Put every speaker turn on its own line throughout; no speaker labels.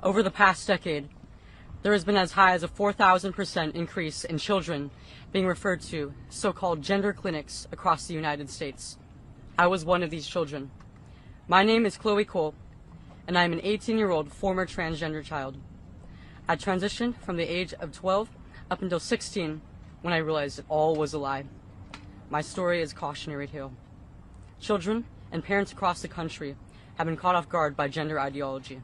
Over the past decade, there has been as high as a 4,000% increase in children being referred to so-called gender clinics across the United States. I was one of these children. My name is Chloe Cole, and I am an 18-year-old former transgender child. I transitioned from the age of 12 up until 16 when I realized it all was a lie. My story is a cautionary tale. Children and parents across the country have been caught off guard by gender ideology.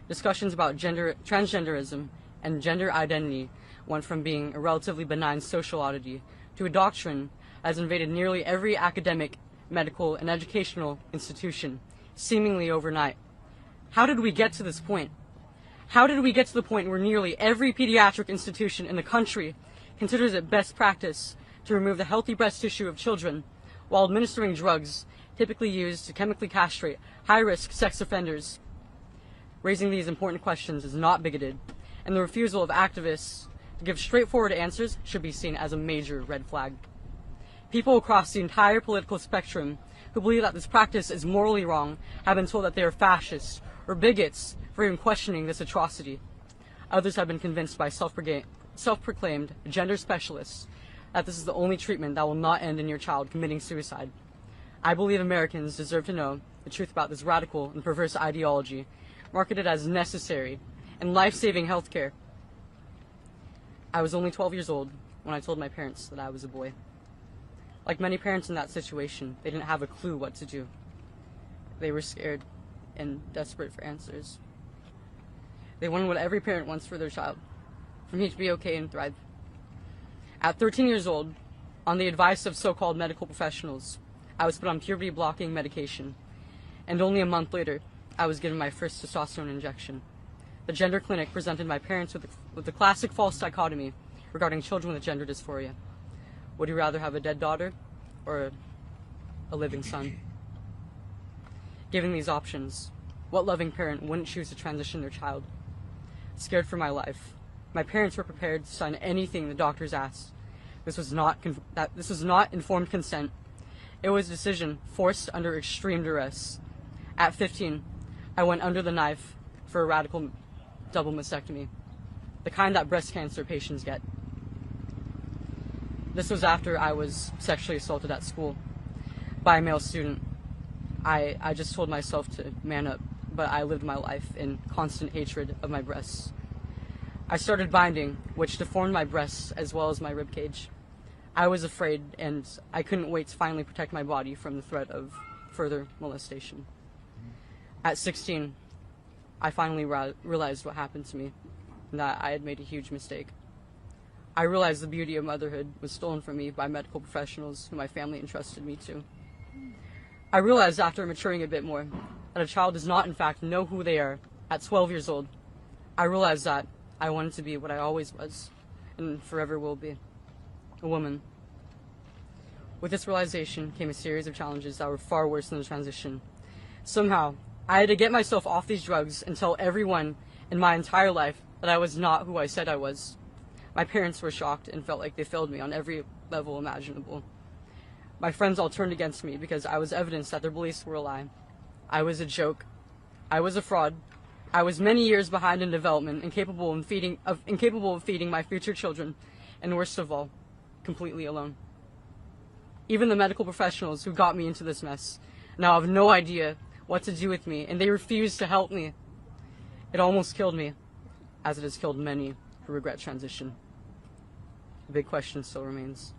Discussions about transgenderism and gender identity went from being a relatively benign social oddity to a doctrine that has invaded nearly every academic, medical, and educational institution, seemingly overnight. How did we get to this point? How did we get to the point where nearly every pediatric institution in the country considers it best practice to remove the healthy breast tissue of children while administering drugs typically used to chemically castrate high-risk sex offenders? Raising these important questions is not bigoted, and the refusal of activists to give straightforward answers should be seen as a major red flag. People across the entire political spectrum who believe that this practice is morally wrong have been told that they are fascists or bigots for even questioning this atrocity. Others have been convinced by self-proclaimed gender specialists that this is the only treatment that will not end in your child committing suicide. I believe Americans deserve to know the truth about this radical and perverse ideology, marketed as necessary and life-saving healthcare. I was only 12 years old when I told my parents that I was a boy. Like many parents in that situation, they didn't have a clue what to do. They were scared and desperate for answers. They wanted what every parent wants for their child, for me to be okay and thrive. At 13 years old, on the advice of so-called medical professionals, I was put on puberty-blocking medication, and only a month later, I was given my first testosterone injection. The gender clinic presented my parents with the classic false dichotomy regarding children with gender dysphoria. Would you rather have a dead daughter or a living son? Given these options, what loving parent wouldn't choose to transition their child? Scared for my life, my parents were prepared to sign anything the doctors asked. This was not informed consent. It was a decision forced under extreme duress. At 15, I went under the knife for a radical double mastectomy, the kind that breast cancer patients get. This was after I was sexually assaulted at school by a male student. I just told myself to man up, but I lived my life in constant hatred of my breasts. I started binding, which deformed my breasts as well as my ribcage. I was afraid, and I couldn't wait to finally protect my body from the threat of further molestation. At 16, I finally realized what happened to me, and that I had made a huge mistake. I realized the beauty of motherhood was stolen from me by medical professionals who my family entrusted me to. I realized after maturing a bit more that a child does not in fact know who they are at 12 years old. I realized that I wanted to be what I always was, and forever will be, a woman. With this realization came a series of challenges that were far worse than the transition. Somehow, I had to get myself off these drugs and tell everyone in my entire life that I was not who I said I was. My parents were shocked and felt like they failed me on every level imaginable. My friends all turned against me because I was evidence that their beliefs were a lie. I was a joke. I was a fraud. I was many years behind in development, incapable of feeding my future children, and worst of all, completely alone. Even the medical professionals who got me into this mess now have no idea what to do with me, and they refuse to help me. It almost killed me, as it has killed many who regret transition. The big question still remains.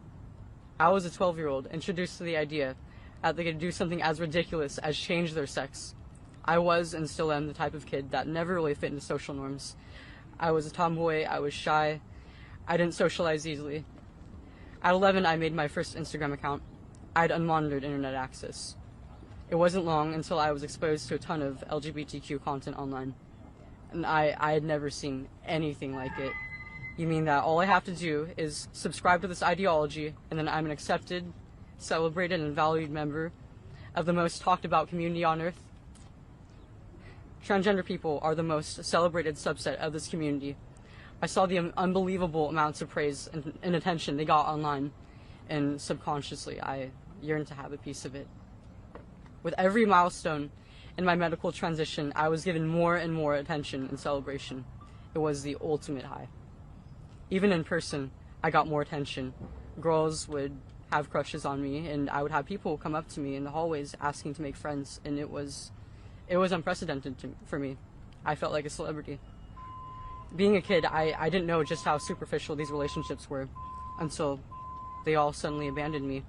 I was a 12-year-old introduced to the idea that they could do something as ridiculous as change their sex. I was and still am the type of kid that never really fit into social norms. I was a tomboy, I was shy, I didn't socialize easily. At 11, I made my first Instagram account. I had unmonitored internet access. It wasn't long until I was exposed to a ton of LGBTQ content online, and I had never seen anything like it. You mean that all I have to do is subscribe to this ideology, and then I'm an accepted, celebrated, and valued member of the most talked about community on earth? Transgender people are the most celebrated subset of this community. I saw the unbelievable amounts of praise and attention they got online, and subconsciously I yearned to have a piece of it. With every milestone In my medical transition, I was given more and more attention and celebration. It was the ultimate high. Even in person, I got more attention. Girls would have crushes on me, and I would have people come up to me in the hallways asking to make friends, and it was unprecedented for me. I felt like a celebrity. Being a kid, I didn't know just how superficial these relationships were until they all suddenly abandoned me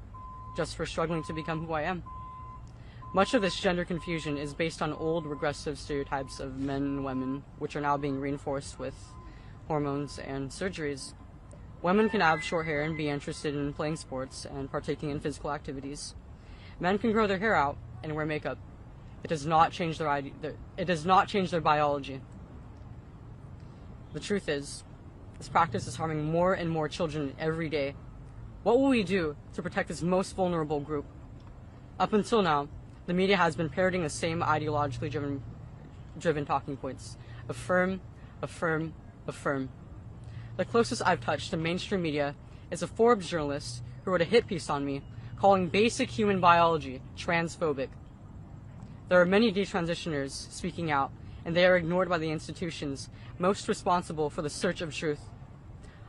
just for struggling to become who I am. Much of this gender confusion is based on old regressive stereotypes of men and women, which are now being reinforced with hormones and surgeries. Women can have short hair and be interested in playing sports and partaking in physical activities. Men can grow their hair out and wear makeup. It does not change their biology. The truth is, this practice is harming more and more children every day. What will we do to protect this most vulnerable group? Up until now, the media has been parroting the same ideologically driven talking points. Affirm, affirm, affirm. The closest I've touched to mainstream media is a Forbes journalist who wrote a hit piece on me calling basic human biology transphobic. There are many detransitioners speaking out, and they are ignored by the institutions most responsible for the search of truth.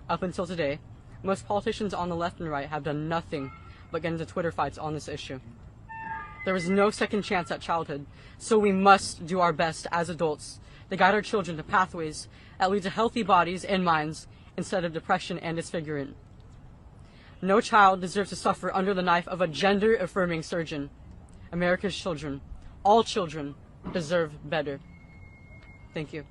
Up until today, most politicians on the left and right have done nothing but get into Twitter fights on this issue. There is no second chance at childhood, so we must do our best as adults to guide our children to pathways that lead to healthy bodies and minds instead of depression and disfigurement. No child deserves to suffer under the knife of a gender-affirming surgeon. America's children, all children, deserve better. Thank you.